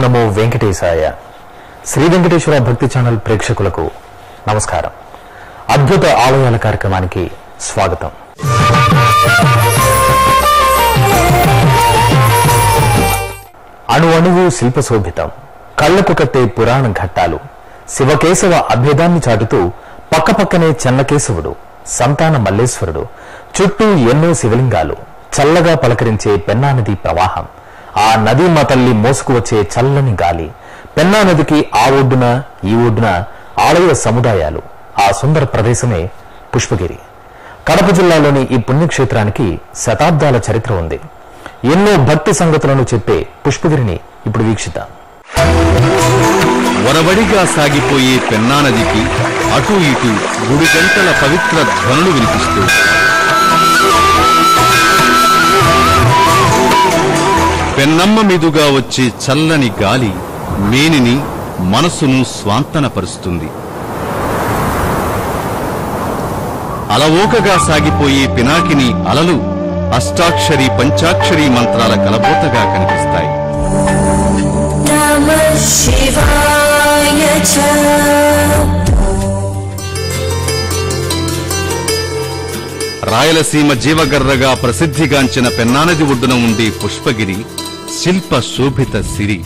నమో వెంకటేశాయ. శ్రీ వెంకటేశ్వర భక్తి ఛానల్ ప్రేక్షకులకు నమస్కారం. అద్భుత ఆలయాల కార్యక్రమానికి స్వాగతం. అణువణువు శిల్పశోభితం, కళ్లకు కట్టే పురాణ ఘట్టాలు, శివకేశవ అభేదాన్ని చాటుతూ పక్కపక్కనే చెన్నకేశవుడు, సంతాన మల్లేశ్వరుడు, చుట్టూ ఎన్నో శివలింగాలు, చల్లగా పలకరించే పెన్నా నది ప్రవాహం, ఆ నదీ మా తల్లి మోసుకువచ్చే చల్లని గాలి, పెన్నా నదికి ఆ ఒడ్డున ఈ ఒడ్డున ఆలయ సముదాయాలు, ఆ సుందర ప్రదేశమే పుష్పగిరి. కడప జిల్లాలోని ఈ పుణ్యక్షేత్రానికి శతాబ్దాల చరిత్ర ఉంది. ఎన్నో భక్తి సంగతులను చెప్పే పుష్పగిరిని ఇప్పుడు వీక్షిద్దాం. వరవడిగా సాగిపోయే పెన్నా నదికి అటూ ఇటూ గుడి గంటల పవిత్ర ధ్వనులు వినిపిస్తూ పెన్నమ్మ మీదుగా వచ్చే చల్లని గాలి మేనిని, మనసును స్వాంతనపరుస్తుంది. అలవోకగా సాగిపోయే పినాకిని అలలు అష్టాక్షరి పంచాక్షరి మంత్రాల కలబోతగా కనిపిస్తాయి. రాయలసీమ జీవగర్రగా ప్రసిద్ధిగాంచిన పెన్నానది ఒడ్డున ఉండే పుష్పగిరి శిల్ప శోభిత సిరి.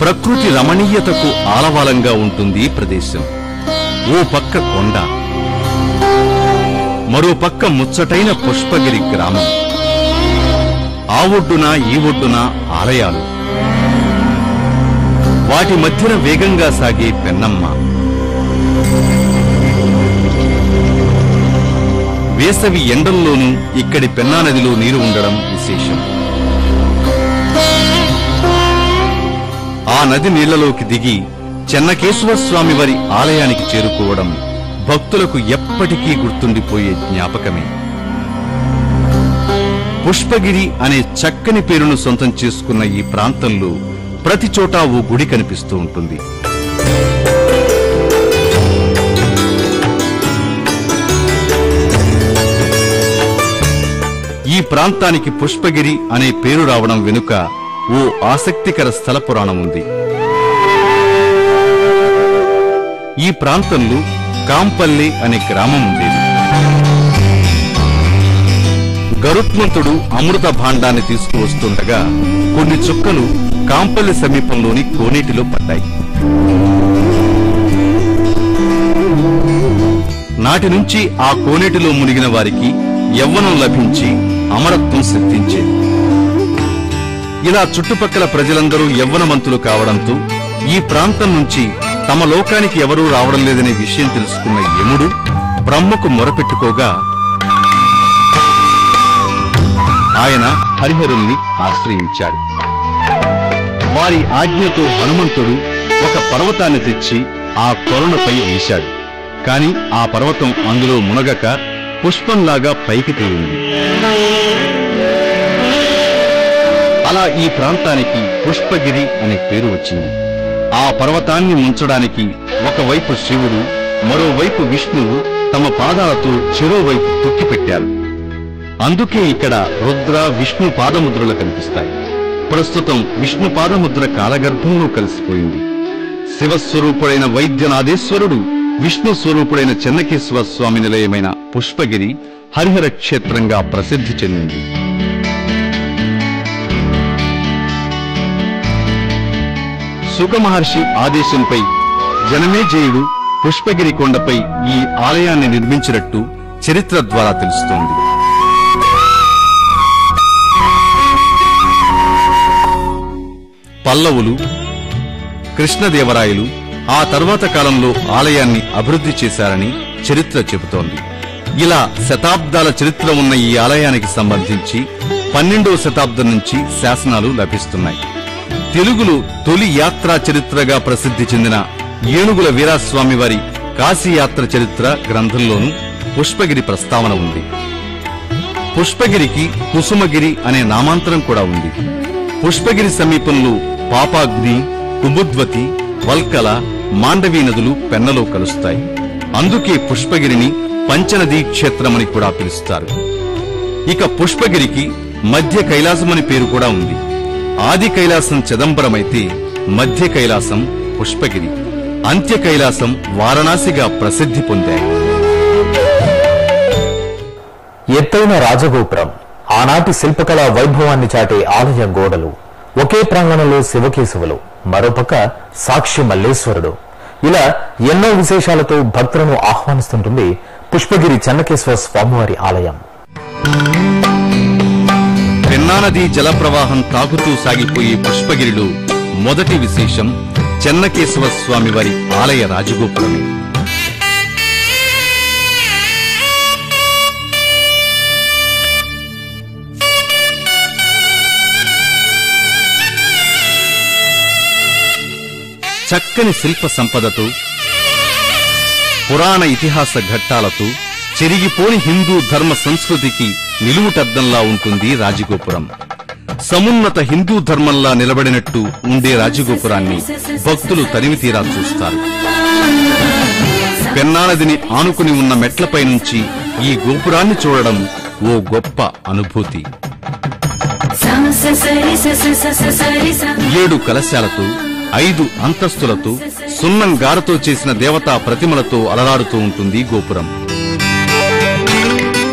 ప్రకృతి రమణీయతకు ఆలవాలంగా ఉంటుంది ప్రదేశం. ఓ పక్క కొండ, మరో పక్క ముచ్చటైన పుష్పగిరి గ్రామం. ఆ ఒడ్డున ఈ ఒడ్డున ఆలయాలు, వాటి మధ్యన వేగంగా సాగే పెన్నమ్మ. వేసవి ఎండల్లోనూ ఇక్కడి పెన్నా నదిలో నీరు ఉండడం విశేషం. ఆ నది నీళ్లలోకి దిగి చెన్నకేశవ స్వామి వారి ఆలయానికి చేరుకోవడం భక్తులకు ఎప్పటికీ గుర్తుండిపోయే జ్ఞాపకమే. పుష్పగిరి అనే చక్కని పేరును సొంతం చేసుకున్న ఈ ప్రాంతంలో ప్రతి చోటా ఓ గుడి కనిపిస్తూ ఉంటుంది. ఈ ప్రాంతానికి పుష్పగిరి అనే పేరు రావడం వెనుక ఓ ఆసక్తికర స్థల పురాణం ఉంది. ఈ ప్రాంతంలో కాంపల్లి అనే గ్రామం ఉండేది. గరుత్మంతుడు అమృత భాండాన్ని తీసుకువస్తుండగా కొన్ని చుక్కలు కాంపల్లి సమీపంలోని కోనేటిలో పడ్డాయి. నాటి నుంచి ఆ కోనేటిలో మునిగిన వారికి యవ్వనం లభించి అమరత్వం సిద్ధించేది. ఇలా చుట్టుపక్కల ప్రజలందరూ యవ్వనవంతులు కావడంతో ఈ ప్రాంతం నుంచి తమ లోకానికి ఎవరూ రావడం లేదనే విషయం తెలుసుకున్న యముడు బ్రహ్మకు మొరపెట్టుకోగా ఆయన హరిహరుల్ని ఆశ్రయించాడు. వారి ఆజ్ఞతో హనుమంతుడు ఒక పర్వతాన్ని తెచ్చి ఆ కొలనుపై వేశాడు. కాని ఆ పర్వతం అందులో మునగక పుష్పంలాగా పైకి తేలింది. అలా ఈ ప్రాంతానికి పుష్పగిరి అనే పేరు వచ్చింది. ఆ పర్వతాన్ని ముంచడానికి ఒకవైపు శివుడు, మరోవైపు విష్ణువు తమ పాదాలతో చెరోవైపు తొక్కిపెట్టారు. అందుకే ఇక్కడ రుద్ర, విష్ణు పాదముద్రలు కనిపిస్తాయి. ప్రస్తుతం విష్ణు పాదముద్ర కాలగర్భంలో కలిసిపోయింది. శివస్వరూపుడైన వైద్యనాథేశ్వరుడు, విష్ణు స్వరూపుడైన చెన్నకేశవ స్వామి నిలయమైన పుష్పగిరి హరిహర క్షేత్రంగా ప్రసిద్ధి చెందింది. శుక మహర్షి ఆదేశంపై జనమేజయుడు పుష్పగిరి కొండపై ఈ ఆలయాన్ని నిర్మించినట్టు చరిత్ర ద్వారా తెలుస్తోంది. పల్లవులు, కృష్ణదేవరాయలు ఆ తర్వాత కాలంలో ఆలయాన్ని అభివృద్ధి చేశారని చరిత్ర చెబుతోంది. ఇలా శతాబ్దాల చరిత్ర ఉన్న ఈ ఆలయానికి సంబంధించి 12వ శతాబ్దం నుంచి శాసనాలు లభిస్తున్నాయి. తెలుగులో తొలి యాత్రా చరిత్రగా ప్రసిద్ధి చెందిన ఏనుగుల వీరాస్వామి వారి కాశీయాత్ర చరిత్ర గ్రంథంలోనూ పుష్పగిరి ప్రస్తావన ఉంది. పుష్పగిరికి కుసుమగిరి అనే నామాంతరం కూడా ఉంది. పుష్పగిరి సమీపంలో పాపాగ్ని, కుబుద్వతి, వల్కల, మాండవీ నదులు పెన్నలో కలుస్తాయి. అందుకే పుష్పగిరిని పంచనదీ క్షేత్రమని కూడా పిలుస్తారు. ఇక పుష్పగిరికి మధ్య కైలాసమని పేరు కూడా ఉంది. ఆది కైలాసం చిదంబరమైతే మధ్య కైలాసం పుష్పగిరి, అంత్య కైలాసం వారణాసిగా ప్రసిద్ధి పొందాయి. ఎత్తైన రాజగోపురం, ఆనాటి శిల్పకళా వైభవాన్ని చాటే ఆలయ గోడలు, ఒకే ప్రాంగణంలో శివకేశవులు, మరోపక్క సాక్షి మల్లేశ్వరుడు, ఇలా ఎన్నో విశేషాలతో భక్తులను ఆహ్వానిస్తుంటుంది పుష్పగిరి చెన్నకేశ్వర స్వామివారి ఆలయం. పెన్నా నదీ జలప్రవాహం తాగుతూ సాగిపోయే పుష్పగిరిలో మొదటి విశేషం చెన్నకేశవ స్వామివారి ఆలయ రాజగోపురమే. చక్కని శిల్ప సంపదతో, పురాణ ఇతిహాస ఘట్టాలతో చెరిగిపోని హిందూ ధర్మ సంస్కృతికి నిలువుటద్దంలా ఉంటుంది రాజగోపురం. సమున్నత హిందూ ధర్మంలా నిలబడినట్టు ఉండే రాజగోపురాన్ని భక్తులు తనివితీరా చూస్తారు. పెన్నా నదిని ఆనుకుని ఉన్న మెట్లపై నుంచి ఈ గోపురాన్ని చూడడం ఓ గొప్ప అనుభూతి. 7 కలశాలతో, 5 అంతస్తులతో, సున్నం గారతో చేసిన దేవతా ప్రతిమలతో అలరాడుతూ ఉంటుంది గోపురం.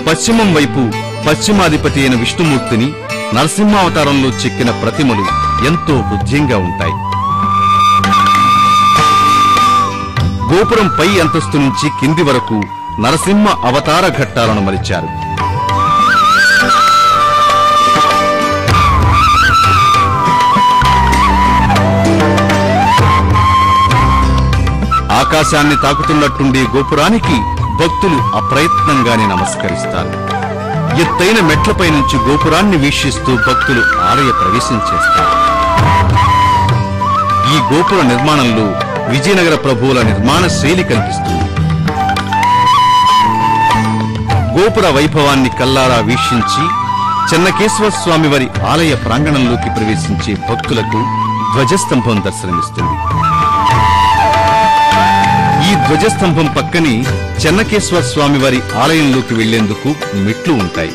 పశ్చిమం వైపు పశ్చిమాధిపతి అయిన విష్ణుమూర్తిని నరసింహావతారంలో చెక్కిన ప్రతిమలు ఎంతో హృద్యంగా ఉంటాయి. గోపురం పై అంతస్తు నుంచి కింది వరకు నరసింహ అవతార ఘట్టాలను మలిచారు. ఆకాశాన్ని తాకుతున్నట్టుండే గోపురానికి భక్తులు అప్రయత్నంగానే నమస్కరిస్తారు. ఎత్తైన మెట్లపై నుంచి గోపురాన్ని వీక్షిస్తూ భక్తులు ఆలయ ప్రవేశం చేస్తారు. ఈ గోపుర నిర్మాణంలో విజయనగర ప్రభువుల నిర్మాణ శైలి కనిపిస్తుంది. గోపుర వైభవాన్ని కల్లారా వీక్షించి చెన్నకేశవ స్వామివారి ఆలయ ప్రాంగణంలోకి ప్రవేశించే భక్తులకు ధ్వజస్తంభం దర్శనమిస్తుంది. ఈ ధ్వజస్తంభం పక్కనే చెన్నకేశ్వర స్వామివారి ఆలయంలోకి వెళ్లేందుకు మెట్లు ఉంటాయి.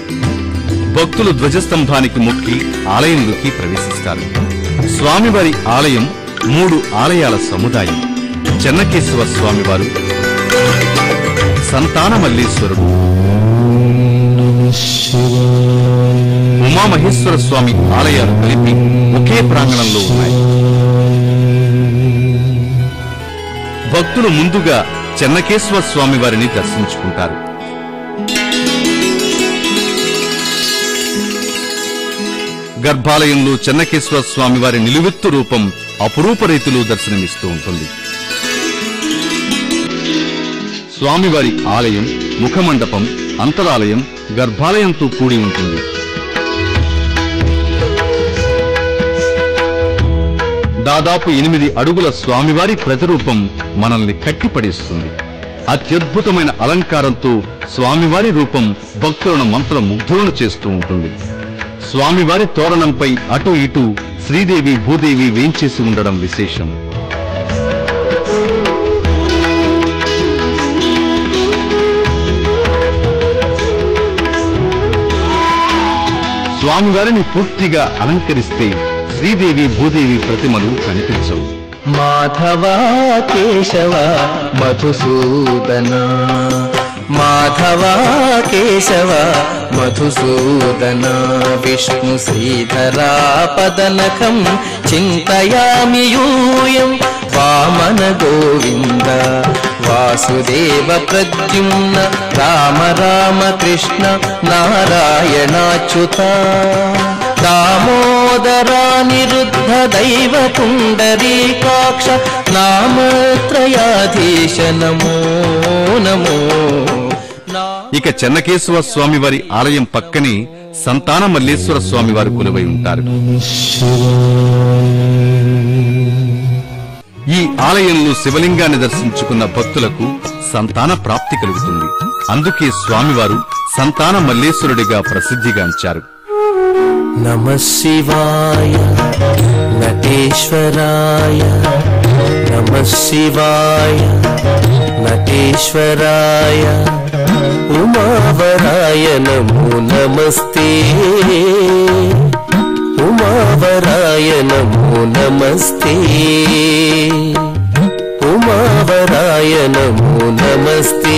భక్తులు ధ్వజస్తంభానికి మొక్కి ఆలయంలోకి ప్రవేశిస్తారు. స్వామివారి ఆలయం 3 ఆలయాల సముదాయం. చెన్నకేశవ స్వామివారు, సంతాన మల్లేశ్వరుడు, ఉమామహేశ్వర స్వామి ఆలయాలు కలిపి ఒకే ప్రాంగణంలో ఉన్నాయి. భక్తులు ముందుగా చెన్నకేశవ స్వామి వారిని దర్శించుకుంటారు. గర్భాలయంలో చెన్నకేశవ స్వామి వారి నిలువెత్తు రూపం అపురూప రీతిలో దర్శనమిస్తూ ఉంటుంది. స్వామివారి ఆలయం, ముఖమండపం, అంతరాలయం, గర్భాలయంతో కూడి ఉంటుంది. దాదాపు 8 అడుగుల స్వామివారి ప్రతిరూపం మనల్ని కట్టిపడేస్తుంది. అత్యద్భుతమైన అలంకారంతో స్వామివారి రూపం భక్తులను మంత్రముగ్ధులను చేస్తూ ఉంటుంది. స్వామివారి తోరణంపై అటు ఇటు శ్రీదేవి, భూదేవి వేంచేసి ఉండడం విశేషం. స్వామివారిని పూర్తిగా అలంకరిస్తే శ్రీదేవి, భూదేవి ప్రతిమలు కనిపించవు. మాధవా కేశవ మధుసూదన, మాధవా కేశవ మధుసూదన, విష్ణు శ్రీధరా పదనఖం చింతయామి యూయం, వామన గోవింద వాసుదేవ ప్రద్యుమ్న, రామ రామ కృష్ణ నారాయణాచ్యుత, దామోదరానిరుద్ధ దైవ పుండరీకాక్ష, నామత్రయాధీశ నమో నమో. ఇక చెన్నకేశవ స్వామివారి ఆలయం పక్కనే సంతాన మల్లేశ్వర స్వామివారు కొలువై ఉంటారు. ఈ ఆలయంలో శివలింగాన్ని దర్శించుకున్న భక్తులకు సంతాన ప్రాప్తి కలుగుతుంది. అందుకే స్వామివారు సంతాన మల్లేశ్వరుడిగా ప్రసిద్ధిగాంచారు. నమః శివాయ నటేశ్వరాయ, నమః శివాయ నటేశ్వరాయ, ఉమావరాయ నమో నమస్తే, ఉమావరాయ నమో నమస్తే, ఉమావరాయ నమో నమస్తే,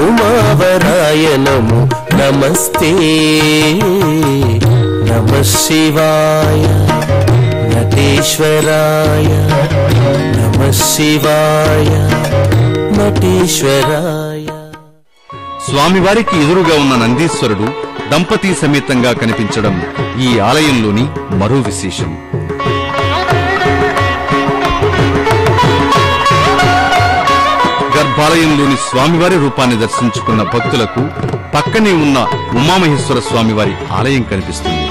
ఉమావరాయ నమో నమస్తే. నమః శివాయ నటేశ్వరాయ, నమః శివాయ నటేశ్వరాయ. స్వామివారికి ఎదురుగా ఉన్న నందీశ్వరుడు దంపతీ సమేతంగా కనిపించడం ఈ ఆలయంలోని మరో విశేషం. గర్భాలయంలోని స్వామివారి రూపాన్ని దర్శించుకున్న భక్తులకు పక్కనే ఉన్న ఉమామహేశ్వర స్వామివారి ఆలయం కనిపిస్తుంది.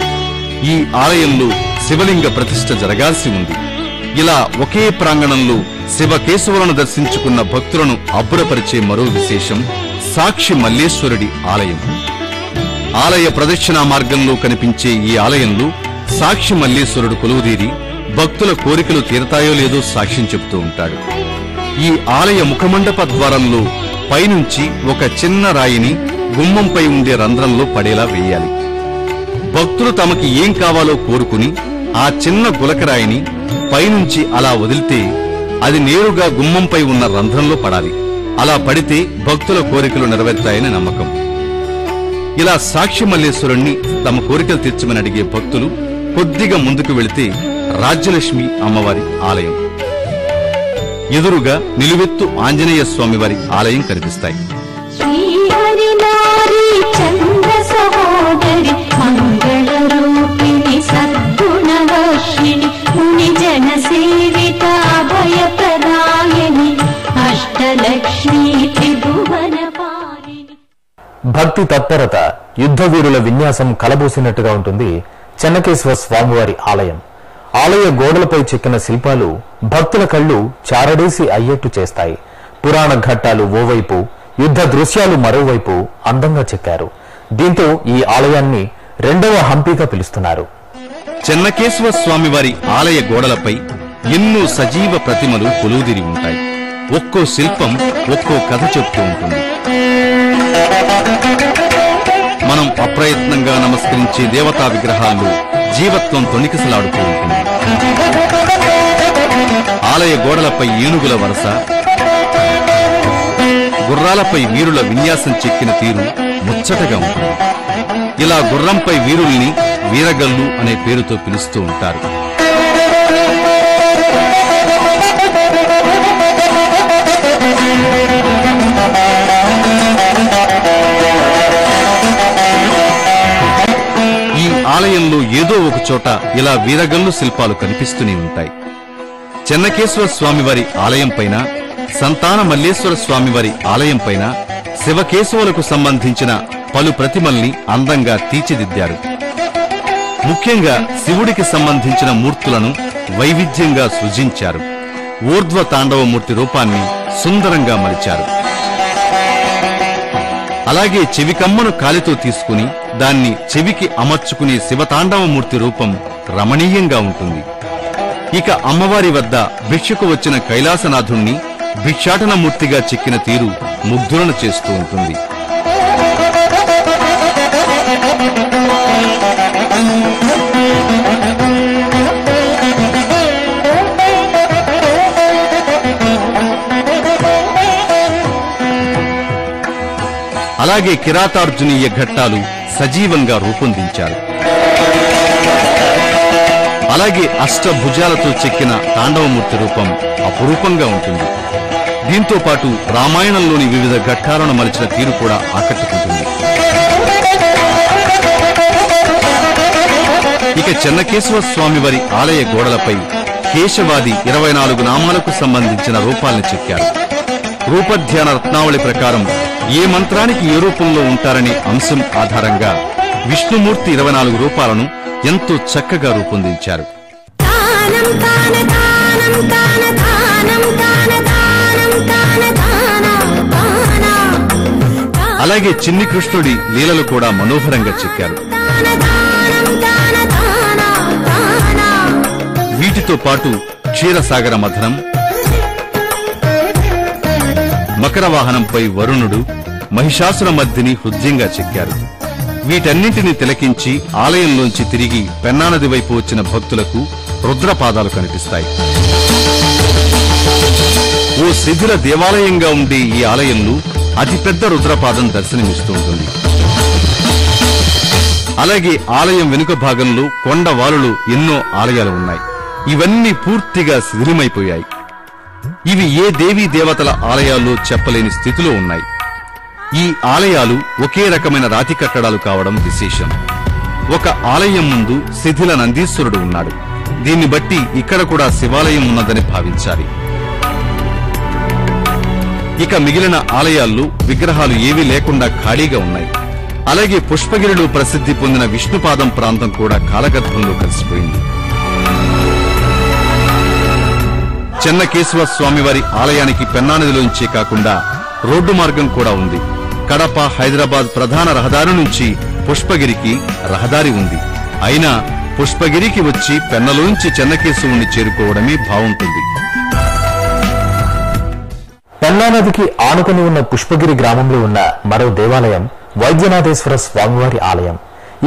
ఈ ఆలయంలో శివలింగ ప్రతిష్ఠ జరగాల్సి ఉంది. ఇలా ఒకే ప్రాంగణంలో శివకేశవులను దర్శించుకున్న భక్తులను అబ్బురపరిచే మరో విశేషం సాక్షి మల్లేశ్వరుడి ఆలయం. ఆలయ ప్రదక్షిణా మార్గంలో కనిపించే ఈ ఆలయంలో సాక్షి మల్లేశ్వరుడు కొలువుదీరి భక్తుల కోరికలు తీరతాయో లేదో సాక్ష్యం చెబుతూ ఉంటాడు. ఈ ఆలయ ముఖమండప ద్వారంలో పైనుంచి ఒక చిన్న రాయిని గుమ్మంపై ఉండే రంధ్రంలో పడేలా వేయాలి. భక్తులు తమకి ఏం కావాలో కోరుకుని ఆ చిన్న గులకరాయిని పైనుంచి అలా వదిలితే అది నేరుగా గుమ్మంపై ఉన్న రంధ్రంలో పడాలి. అలా పడితే భక్తుల కోరికలు నెరవేరుతాయని నమ్మకం. ఇలా సాక్షి మల్లేశ్వరుణ్ణి తమ కోరికలు తీర్చమని అడిగే భక్తులు కొద్దిగా ముందుకు వెళితే రాజ్యలక్ష్మి అమ్మవారి ఆలయం, ఎదురుగా నిలువెత్తు ఆంజనేయ స్వామివారి ఆలయం కనిపిస్తాయి. భక్తి తత్పరత, యుద్ధ వీరుల విన్యాసం కలబోసినట్టుగా ఉంటుంది చెన్నకేశ్వర స్వామివారి ఆలయం. ఆలయ గోడలపై చెక్కిన శిల్పాలు భక్తుల కళ్ళు చారడేసి అయ్యేట్టు చేస్తాయి. పురాణ ఘట్టాలు ఓవైపు, యుద్ధ దృశ్యాలు మరోవైపు అందంగా చెక్కారు. దీంతో ఈ ఆలయాన్ని రెండవ హంపీగా పిలుస్తున్నారు. చెన్నకేశ్వర స్వామివారి ఆలయ గోడలపై ఎన్నో సజీవ ప్రతిమలు కొలువుదీరి ఉంటాయి. ఒక్కో శిల్పం ఒక్కో కథ చెప్తూ ఉంటుంది. మనం అప్రయత్నంగా నమస్కరించే దేవతా విగ్రహాల్లో జీవత్వం తొణికిసలాడుతూ ఉంటుంది. ఆలయ గోడలపై ఏనుగుల వరస, గుర్రాలపై వీరుల విన్యాసం చెక్కిన తీరు ముచ్చటగా ఉంటుంది. ఇలా గుర్రంపై వీరుల్ని వీరగల్లు అనే పేరుతో పిలుస్తూ ఉంటారు. ఈ ఆలయంలో ఏదో ఒక చోట ఇలా వీరగల్లు శిల్పాలు కనిపిస్తూనే ఉంటాయి. చెన్నకేశ్వర స్వామివారి ఆలయం పైన, సంతాన మల్లేశ్వర స్వామివారి ఆలయం పైన శివకేశవులకు సంబంధించిన పలు ప్రతిమల్ని అందంగా తీర్చిదిద్దారు. ముఖ్యంగా శివుడికి సంబంధించిన మూర్తులను వైవిధ్యంగా సృజించారు. ఊర్ధ్వ తాండవమూర్తి రూపాన్ని సుందరంగా మలిచారు. అలాగే చెవికమ్మను కాలితో తీసుకుని దాన్ని చెవికి అమర్చుకునే శివతాండవమూర్తి రూపం రమణీయంగా ఉంటుంది. ఇక అమ్మవారి వద్ద భిక్షకు వచ్చిన కైలాసనాథుణ్ణి భిక్షాటనమూర్తిగా చెక్కిన తీరు ముగ్ధులను చేస్తూ ఉంటుంది. అలాగే కిరాతార్జునీయ ఘట్టాలు సజీవంగా రూపొందించారు. అలాగే అష్టభుజాలతో చెక్కిన తాండవమూర్తి రూపం అపురూపంగా ఉంటుంది. దీంతో పాటు రామాయణంలోని వివిధ ఘట్టాలను మలిచిన తీరు కూడా ఆకట్టుకుంటుంది. ఇక చెన్నకేశవ స్వామివారి ఆలయ గోడలపై కేశవాది 24 నామాలకు సంబంధించిన రూపాలను చెక్కారు. రూపధ్యాన రత్నావళి ప్రకారం ఏ మంత్రానికి ఏ రూపంలో ఉంటారనే అంశం ఆధారంగా విష్ణుమూర్తి 24 రూపాలను ఎంతో చక్కగా రూపొందించారు. తానం అలాగే చిన్ని కృష్ణుడి లీలలు కూడా మనోహరంగా చెక్కారు. వీటితో పాటు క్షీరసాగర మథనం, మకర వాహనంపై వరుణుడు, మహిషాసుర మర్దిని హృద్యంగా చెక్కారు. వీటన్నింటినీ తిలకించి ఆలయంలోంచి తిరిగి పెన్నానది వైపు వచ్చిన భక్తులకు రుద్రపాదాలు కనిపిస్తాయి. ఓ శిథిల దేవాలయంగా ఉండే ఈ ఆలయంలో అతిపెద్ద రుద్రపాదం దర్శనమిస్తూ ఉంటుంది. అలాగే ఆలయం వెనుక భాగంలో కొండవాలులు ఎన్నో ఆలయాలు ఉన్నాయి. ఇవన్నీ పూర్తిగా శిథిలమైపోయాయి. ఇవి ఏ దేవీ దేవతల ఆలయాల్లో చెప్పలేని స్థితిలో ఉన్నాయి. ఈ ఆలయాలు ఒకే రకమైన రాతి కట్టడాలు కావడం విశేషం. ఒక ఆలయం ముందు శిథిల నందీశ్వరుడు ఉన్నాడు. దీన్ని బట్టి ఇక్కడ కూడా శివాలయం ఉన్నదని భావించాలి. ఇక మిగిలిన ఆలయాల్లో విగ్రహాలు ఏవీ లేకుండా ఖాళీగా ఉన్నాయి. అలాగే పుష్పగిరిలో ప్రసిద్ధి పొందిన విష్ణుపాదం ప్రాంతం కూడా కాలగర్భంలో కలిసిపోయింది. చెన్నకేశవ స్వామివారి ఆలయానికి పెన్నానదిలోంచే కాకుండా రోడ్డు మార్గం కూడా ఉంది. కడప హైదరాబాద్ ప్రధాన రహదారి నుంచి పుష్పగిరికి రహదారి ఉంది. అయినా పుష్పగిరికి వచ్చి పెన్నలోంచి చెన్నకేశవుని చేరుకోవడమే బావుంటుంది. పెన్నా నదికి ఆనుకుని ఉన్న పుష్పగిరి గ్రామంలో ఉన్న మరో దేవాలయం వైద్యనాథేశ్వర స్వామివారి ఆలయం.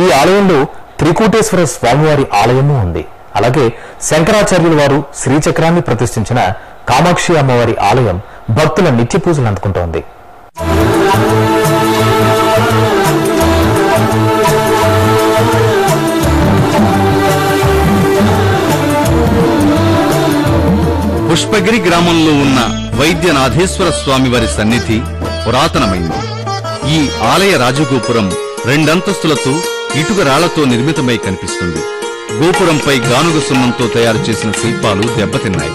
ఈ ఆలయంలో త్రికూటేశ్వర స్వామివారి ఆలయము ఉంది. అలాగే శంకరాచార్యుల వారు శ్రీచక్రాన్ని ప్రతిష్ఠించిన కామాక్షి అమ్మవారి ఆలయం భక్తుల నిత్య పూజలు అందుకుంటోంది. పుష్పగిరి గ్రామంలో ఉన్న వైద్యనాథేశ్వర స్వామివారి సన్నిధి పురాతనమైంది. ఈ ఆలయ రాజగోపురం 2 అంతస్తులతో ఇటుక రాళ్లతో నిర్మితమై కనిపిస్తుంది. గోపురంపై గానుగ సున్నంతో తయారు చేసిన శిల్పాలు దెబ్బతిన్నాయి.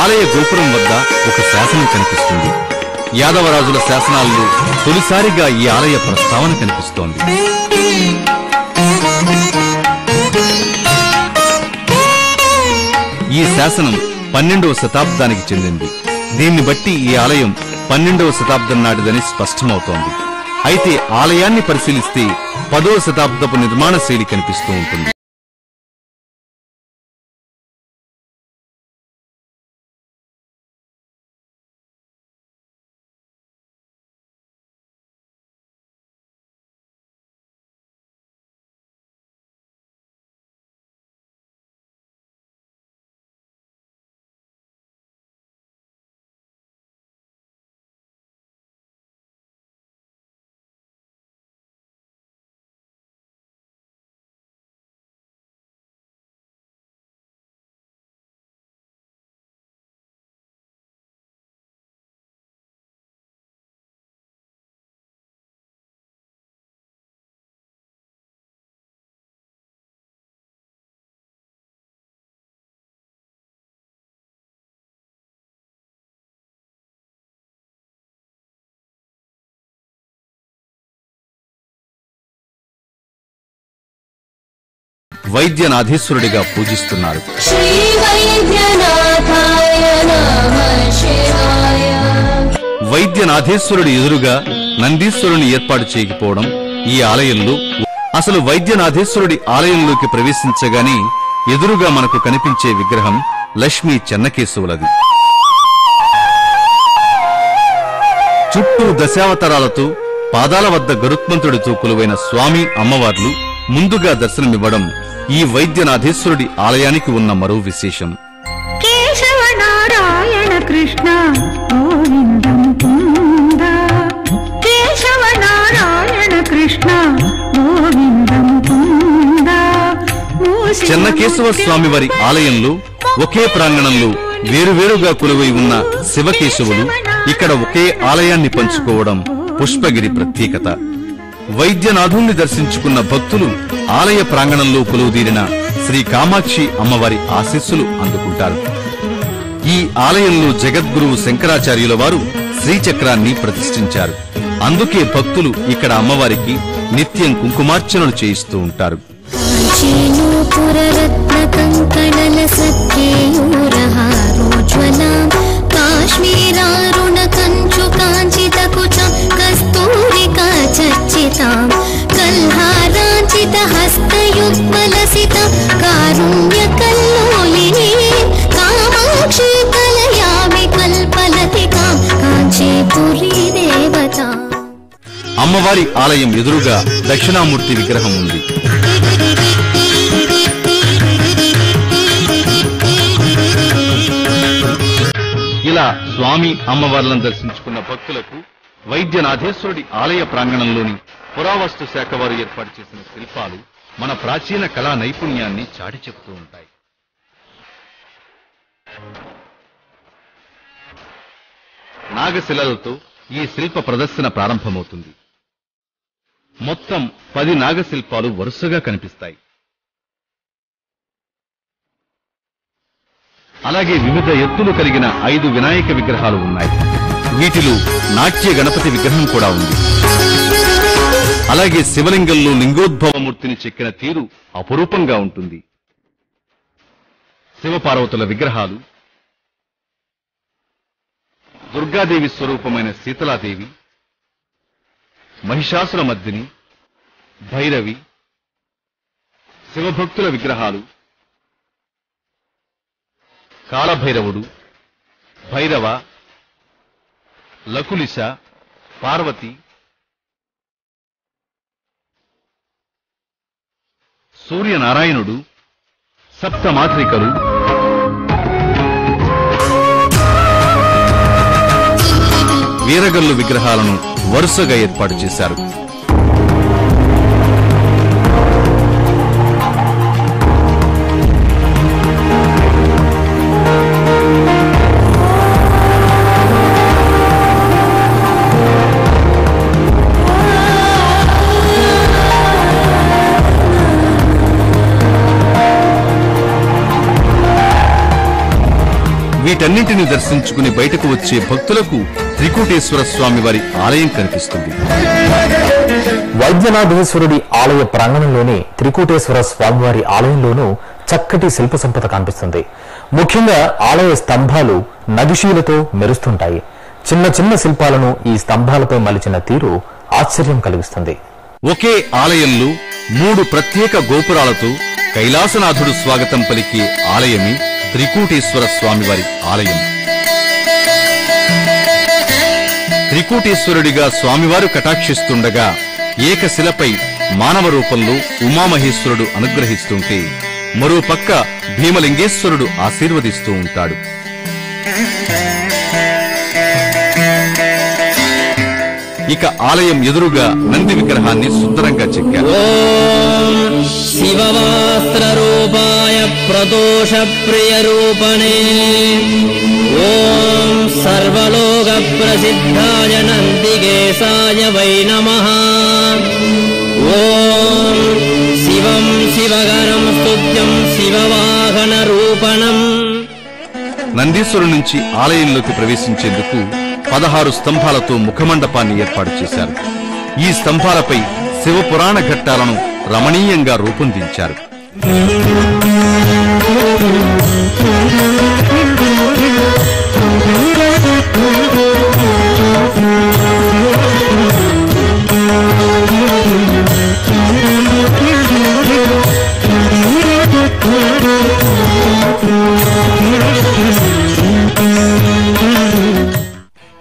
ఆలయ గోపురం వద్ద ఒక శాసనం కనిపిస్తుంది. యాదవరాజుల శాసనాల్లో తొలిసారిగా ఈ ఆలయ ప్రస్తావన కనిపిస్తోంది. ఈ శాసనం 12వ శతాబ్దానికి చెందింది. దీన్ని బట్టి ఈ ఆలయం 12వ శతాబ్దం నాటిదని స్పష్టమవుతోంది. అయితే ఆలయాన్ని పరిశీలిస్తే 10వ శతాబ్దపు నిర్మాణ శైలి కనిపిస్తూ ఉంటుంది. వైద్యనాథేశ్వరుడిగా పూజిస్తున్నారు. వైద్యనాథేశ్వరుడి ఎదురుగా నందీశ్వరుని ఏర్పాటు చేయకపోవడం ఈ ఆలయంలో అసలు వైద్యనాథేశ్వరుడి ఆలయంలోకి ప్రవేశించగానే ఎదురుగా మనకు కనిపించే విగ్రహం లక్ష్మీ చెన్నకేశవులది. చుట్టూ దశావతారాలతో పాదాల వద్ద గరుత్మంతుడితో కొలువైన స్వామి అమ్మవార్లు ముందుగా దర్శనమివ్వడం ఈ వైద్యనాథేశ్వరుడి ఆలయానికి ఉన్న మరో విశేషం. కేశవ నారాయణ కృష్ణ గోవింద ముకుంద, కేశవ నారాయణ కృష్ణ గోవింద ముకుంద. చెన్నకేశవ స్వామివారి ఆలయంలో ఒకే ప్రాంగణంలో వేరువేరుగా కొలువై ఉన్న శివకేశవులు ఇక్కడ ఒకే ఆలయాన్ని పంచుకోవడం పుష్పగిరి ప్రత్యేకత. వైద్యనాథుణ్ణి దర్శించుకున్న భక్తులు ఆలయ ప్రాంగణంలో కొలువుదీరిన శ్రీ కామాక్షి అమ్మవారి ఆశీస్సులు అందుకుంటారు. ఈ ఆలయంలో జగద్గురువు శంకరాచార్యుల వారు శ్రీచక్రాన్ని ప్రతిష్ఠించారు. అందుకే భక్తులు ఇక్కడ అమ్మవారికి నిత్యం కుంకుమార్చనలు చేయిస్తూ ఉంటారు. काञ्चीनूपुररत्नकङ्कणलसत्केयूरहारोज्ज्वलां काश्मीरारुणकञ्चुकाञ्चितकुचां कस्तूरिकाचर्चितां कल्हाराञ्चितहस्तयुग्मलसितां कारुण्यकल्लोलिनी कामाक्षी कलयामि कल्पलतिकां काञ्चीपुरी देवता। అమ్మవారి ఆలయం ఎదురుగా దక్షిణామూర్తి విగ్రహం ఉంది. ఇలా స్వామి అమ్మవార్లను దర్శించుకున్న భక్తులకు వైద్యనాథేశ్వరుడి ఆలయ ప్రాంగణంలోని పురావస్తు శాఖ వారు ఏర్పాటు చేసిన శిల్పాలు మన ప్రాచీన కళా నైపుణ్యాన్ని చాటి చెబుతూ ఉంటాయి. నాగశిలలతో ఈ శిల్ప ప్రదర్శన ప్రారంభమవుతుంది. మొత్తం 10 నాగశిల్పాలు వరుసగా కనిపిస్తాయి. అలాగే వివిధ ఎత్తులు కలిగిన 5 వినాయక విగ్రహాలు ఉన్నాయి. వీటిలో నాట్య గణపతి విగ్రహం కూడా ఉంది. అలాగే శివలింగంలో లింగోద్భవమూర్తిని చెక్కిన తీరు అపురూపంగా ఉంటుంది. శివపార్వతుల విగ్రహాలు, దుర్గాదేవి స్వరూపమైన శీతలాదేవి, మహిషాసురమర్దిని, భైరవి, శివభక్తుల విగ్రహాలు, కాళభైరవుడు, భైరవ, లకులిశ, పార్వతి, సూర్యనారాయణుడు, సప్తమాత్రికలు, వీరగల్లు విగ్రహాలను వరుసగా ఏర్పాటు చేశారు. వీటన్నింటిని దర్శించుకుని బయటకు వచ్చే భక్తులకు త్రికూటేశ్వర స్వామి వారి ఆలయం కనిపిస్తుంది. వైద్యనాథేశ్వరుడి ఆలయ ప్రాంగణంలోని త్రికూటేశ్వర స్వామివారి ఆలయంలోనూ చక్కటి శిల్ప సంపద కనిపిస్తుంది. ముఖ్యంగా ఆలయ స్తంభాలు నగిశీలతో మెరుస్తుంటాయి. చిన్న చిన్న శిల్పాలను ఈ స్తంభాలపై మలిచిన తీరు ఆశ్చర్యం కలిగిస్తుంది. ఒకే ఆలయంలో 3 ప్రత్యేక గోపురాలతో కైలాసనాథుడు స్వాగతం పలికే ఆలయమే త్రికూటేశ్వర స్వామివారి ఆలయం. త్రికూటేశ్వరుడిగా స్వామివారు కటాక్షిస్తుండగా ఏకశిలపై మానవ రూపంలో ఉమామహేశ్వరుడు అనుగ్రహిస్తుంటే మరోపక్క భీమలింగేశ్వరుడు ఆశీర్వదిస్తూ ఉంటాడు. ఇక ఆలయం ఎదురుగా నంది విగ్రహాన్ని సుందరంగా చెక్కారు. శివవాస్త్రరూపాయ ప్రదోష ప్రియ రూపణే ఓం సర్వలోక ప్రసిద్ధాయ నందికేశాయ వై నమః. ఓం శివం శివగణం స్తుత్యం శివవాహన రూపణం. నందీశ్వరు నుంచి ఆలయంలోకి ప్రవేశించేందుకు 16 స్తంభాలతో ముఖమండపాన్ని ఏర్పాటు చేశారు. ఈ స్తంభాలపై శివపురాణ ఘట్టాలను రమణీయంగా రూపొందించారు.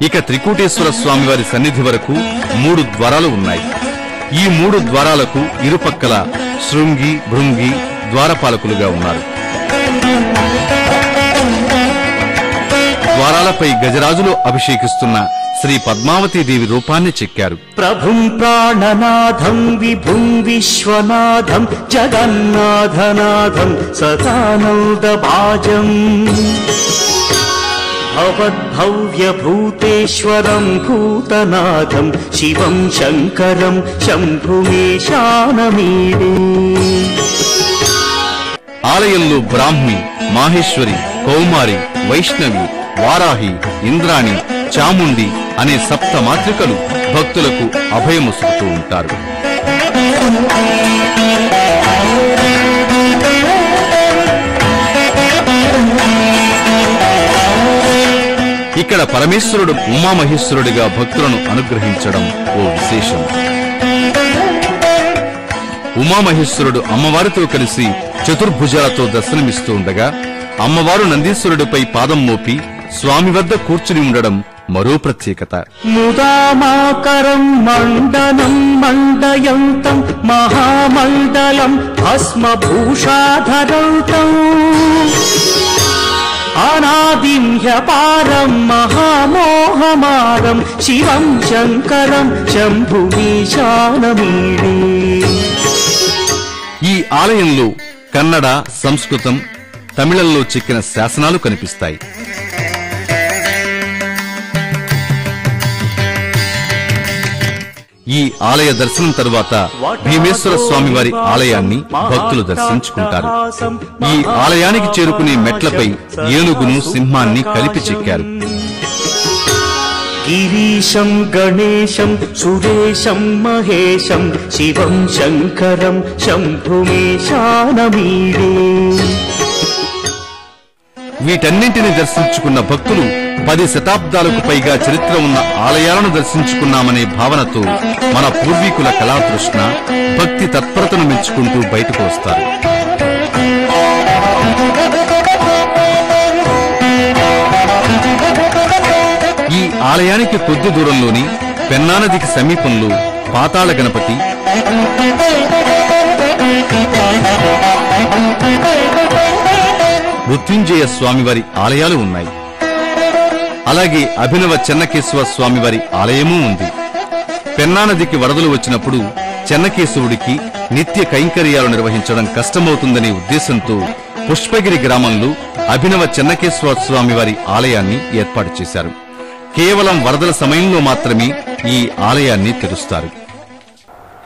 ఇక త్రికూటేశ్వర స్వామివారి సన్నిధి వరకు 3 ద్వారాలు ఉన్నాయి. ఈ 3 ద్వారాలకు ఇరుపక్కల శృంగి, భృంగి ద్వారపాలకులుగా ఉన్నారు. ద్వారాలపై గజరాజులో అభిషేకిస్తున్న శ్రీ పద్మావతీదేవి రూపాన్ని చెక్కారు. ప్రభుం ప్రాణనాథం విభుం విశ్వనాథం జగన్నాథనాథం సదానందభాజం భవద్భవ్యభూతేశ్వరం భూతనాథం శివం శంకరం శంభుమేశానమీడే. ఆలయంలో బ్రాహ్మి, మాహేశ్వరి, కౌమారి, వైష్ణవి, వారాహి, ఇంద్రాణి, చాముండి అనే సప్త మాతృకలు భక్తులకు అభయముసుకుతూ ఉంటారు. పరమేశ్వరుడు ఉమామహేశ్వరుడిగా భక్తులను అనుగ్రహించడం ఓ విశేషం. ఉమామహేశ్వరుడు అమ్మవారితో కలిసి చతుర్భుజాలతో దర్శనమిస్తూ ఉండగా అమ్మవారు నందీశ్వరుడిపై పాదం మోపి స్వామి వద్ద కూర్చుని ఉండడం మరో ప్రత్యేకత. ముదామాకరం మండనం మండయంతం మహామండలం భస్మభూషాధరంతం అనాదిం హ్యపారం మహామోహమారం శివం శంకరం శంభుమీశానమీడే. ఈ ఆలయంలో కన్నడ, సంస్కృతం, తమిళంలో చెక్కిన శాసనాలు కనిపిస్తాయి. ఈ ఆలయ దర్శనం తరువాత భీమేశ్వర స్వామి వారి ఆలయాన్ని భక్తులు దర్శించుకుంటారు. ఈ ఆలయానికి చేరుకునే మెట్లపై ఏనుగును, సింహాన్ని కలిపి చెక్కారు. గిరీశం గణేశం సురేశం మహేశం శివం శంకరం శంభుమీశానమీడే. వీటన్నింటిని దర్శించుకున్న భక్తులు 10 శతాబ్దాలకు పైగా చరిత్ర ఉన్న ఆలయాలను దర్శించుకున్నామనే భావనతో మన పూర్వీకుల కళాతృష్ణ, భక్తి తత్పరతను మెచ్చుకుంటూ బయటకు వస్తారు. ఈ ఆలయానికి కొద్ది దూరంలోని పెన్నా నదికి సమీపంలో పాతాళ గణపతి, మృత్యుంజయ స్వామివారి ఆలయాలు ఉన్నాయి. అలాగే అభినవ చెన్నకేశవ స్వామివారి ఆలయమూ ఉంది. పెన్నా నదికి వరదలు వచ్చినప్పుడు చెన్నకేశవుడికి నిత్య కైంకర్యాలు నిర్వహించడం కష్టమవుతుందనే ఉద్దేశంతో పుష్పగిరి గ్రామంలో అభినవ చెన్నకేశవ స్వామివారి ఆలయాన్ని ఏర్పాటు చేశారు. కేవలం వరదల సమయంలో మాత్రమే ఈ ఆలయాన్ని తెరుస్తారు.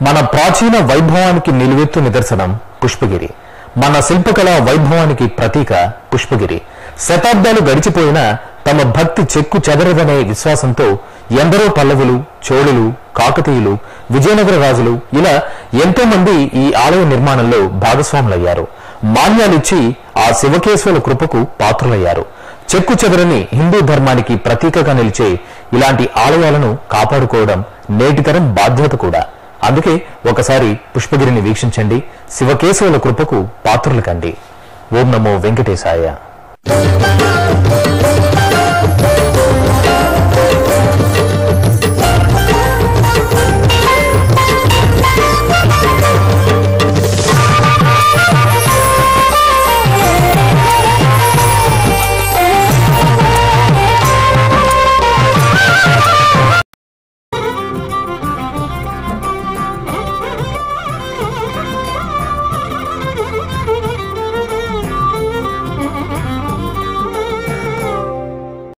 మన ప్రాచీన వైభవానికి నిలువెత్తు నిదర్శనం పుష్పగిరి. మన శిల్పకళా వైభవానికి ప్రతీక పుష్పగిరి. శతాబ్దాలు గడిచిపోయినా తమ భక్తి చెక్కు చెదరదనే విశ్వాసంతో ఎందరో పల్లవులు, చోళులు, కాకతీయులు, విజయనగర రాజులు ఇలా ఎంతో మంది ఈ ఆలయ నిర్మాణంలో భాగస్వాములయ్యారు. మాన్యాలిచ్చి ఆ శివకేశవుల కృపకు పాత్రులయ్యారు. చెక్కు చెదరని హిందూ ధర్మానికి ప్రతీకగా నిలిచే ఇలాంటి ఆలయాలను కాపాడుకోవడం నేటితరం బాధ్యత కూడా. అందుకే ఒకసారి పుష్పగిరిని వీక్షించండి, శివకేశవుల కృపకు పాత్రులు కండి. ఓం నమో వెంకటేశాయ.